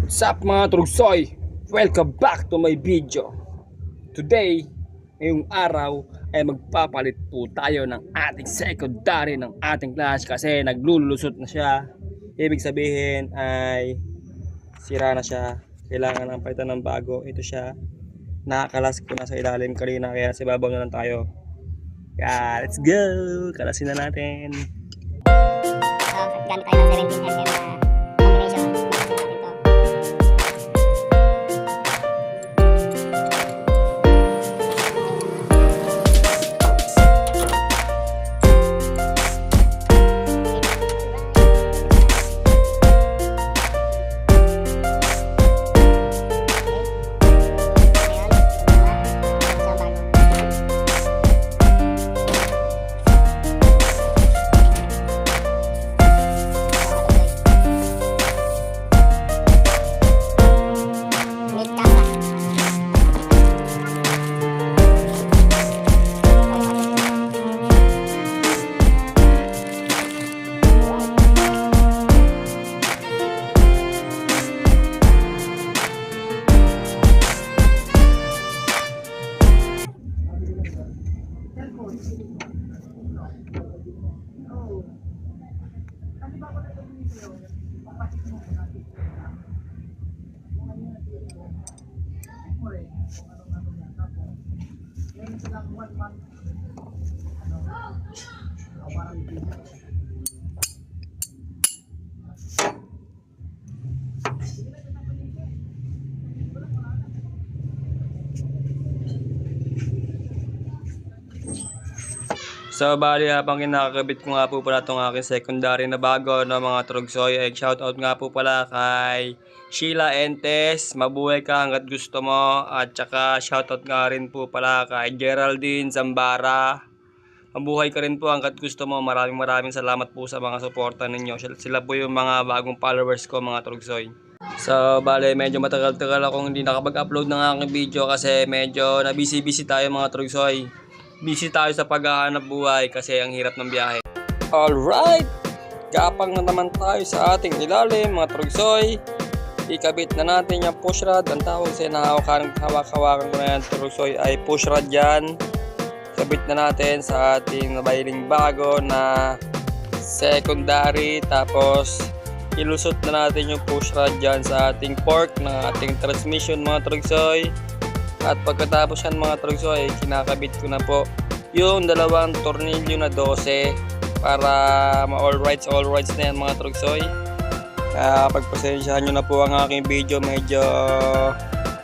What's up mga trugsoy? Welcome back to my video. Today, ngayong araw ay magpapalit po tayo ng ating secondary ng ating class kasi naglulusot na siya. Ibig sabihin ay sira na siya. Kailangan ng palitan ng bago. Ito siya. Nakakalas ko na sa ilalim kanina kaya sa ibabaw na lang tayo. Kaya let's go! Kalasin na natin. Gamit tayo ng 17mm na combination. Bakasin natin to. So bali habang kinakabit ko nga po pala itong aking secondary na bago ng mga trugsoy, ay shoutout nga po pala kay Sheila Entes, mabuhay ka hanggat gusto mo, at saka shoutout nga rin po pala kay Geraldine Zambara, mabuhay ka rin po hanggat gusto mo. Maraming salamat po sa mga suporta ninyo. Sila po yung mga bagong followers ko mga trugsoy. So bali medyo matagal-tagal akong hindi nakapag-upload ng aking video kasi medyo na busy tayo mga trugsoy. Busy tayo sa paghahanap buhay kasi ang hirap ng biyahe. Alright! Gapang na naman tayo sa ating ilalim mga trugsoy. Ikabit na natin yung push rod. Ang tawag sa hawak-hawakan ko na yan trugsoy ay push rod yan. Kabit na natin sa ating nabailing bago na secondary. Tapos ilusot na natin yung push rod dyan sa ating fork ng ating transmission mga trugsoy. At pagkatapos yan mga trugsoy, kinakabit ko na po yung dalawang tornilyo na 12 para ma-all rights na yan mga trugsoy. Kaya pagpasensyahan nyo na po ang aking video, medyo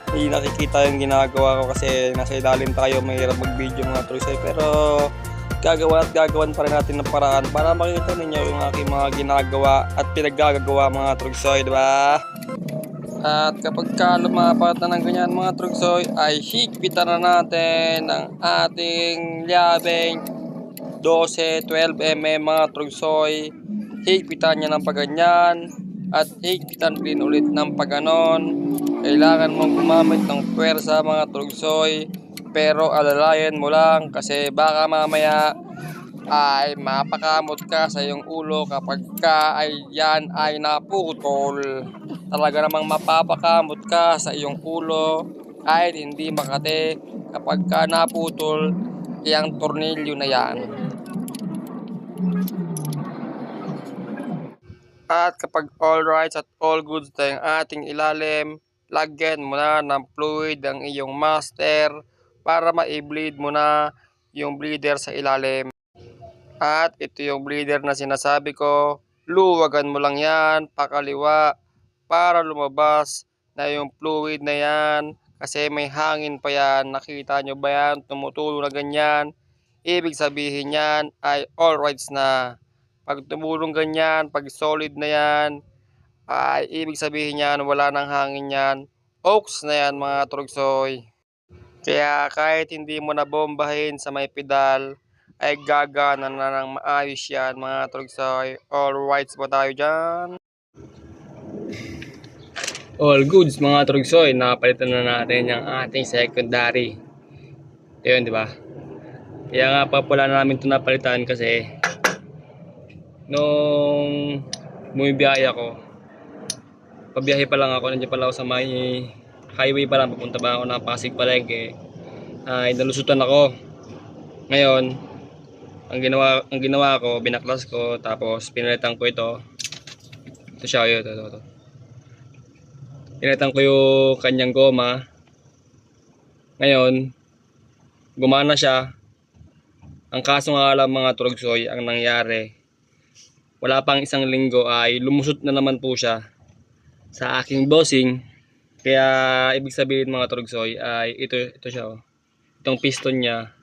hindi nakikita yung ginagawa ko kasi nasa ilalim tayo, mahirap mag-video mga trugsoy. Pero gagawan pa rin natin ng paraan para makita ninyo yung aking mga ginagawa at pinaggagawa mga trugsoy, diba? At kapag lumapat na ng ganyan mga trugsoy, ay higpitan na natin ang ating labing 12-12mm mga trugsoy. Higpitan niya ng paganyan at higpitan din ulit ng paganon. Kailangan mong gumamit ng puwersa mga trugsoy, pero alalayan mo lang kasi baka mamaya ay mapakamot ka sa iyong ulo kapag yan ay naputol. Talaga namang mapapakamot ka sa iyong ulo kahit hindi makate kapag naputol yung tornilyo na yan. At kapag all right at all good tayong ating ilalim, lagyan mo na ng fluid ang iyong master para ma-bleed mo na yung bleeder sa ilalim. At ito yung bleeder na sinasabi ko, luwagan mo lang yan pakaliwa para lumabas na yung fluid na yan kasi may hangin pa yan. Nakita nyo ba yan? Tumutulo na ganyan. Ibig sabihin yan ay all rights na. Pag tumulong ganyan, pag solid na yan, ay ibig sabihin yan wala nang hangin yan. Oaks na yan mga trugsoy. Kaya kahit hindi mo na bombahin sa may pedal, ay gagana na ng maayos yan mga trugsoy. All rights ba tayo dyan? All goods mga trugsoy, napalitan na natin yung ating secondary. Ayun, di ba? Kaya nga pa pala namin ito napalitan kasi nung bumibiyaya ko, pabiyahe pa lang ako, nandiyan pala ako sa may highway pa lang, papunta ba ako ng Pasig Palengke. Ay nalusutan ako. Ngayon, ang ginawa ko, binaklas ko, tapos pinalitan ko ito. Ito siya, ito. Pinalitan ko yung kanyang goma. Ngayon, gumana siya. Ang kaso nga lang mga trogsoy, ang nangyari, wala pang isang linggo ay lumusot na naman po siya sa aking bossing. Kaya ibig sabihin mga trogsoy ay ito siya, oh. Itong piston niya,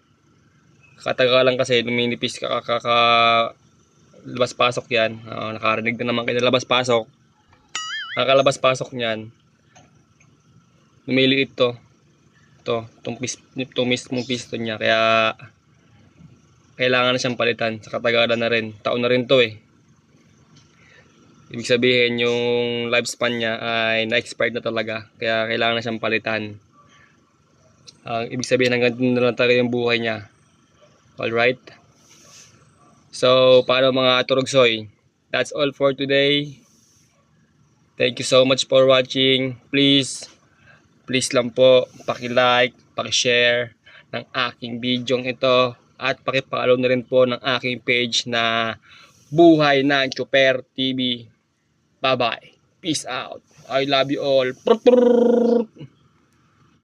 katagalan kasi luminipis labas pasok yan. Nakarinig na naman kayo labas pasok. Kakalabas pasok niyan, lumiliit itong mismong piston niya, kaya kailangan na siyang palitan. Sa katagalan na rin, taon na rin to eh. Ibig sabihin yung lifespan niya ay na-expired na talaga, kaya kailangan na siyang palitan. Ibig sabihin hanggang doon na lang talaga yung buhay niya. Alright, so paano mga Turugsoy, that's all for today. Thank you so much for watching. Please lang po, paki-like, paki-share ng aking video ito, at paki-follow na rin po ng aking page na Buhay ng Chopper TV. Bye bye, peace out, I love you all.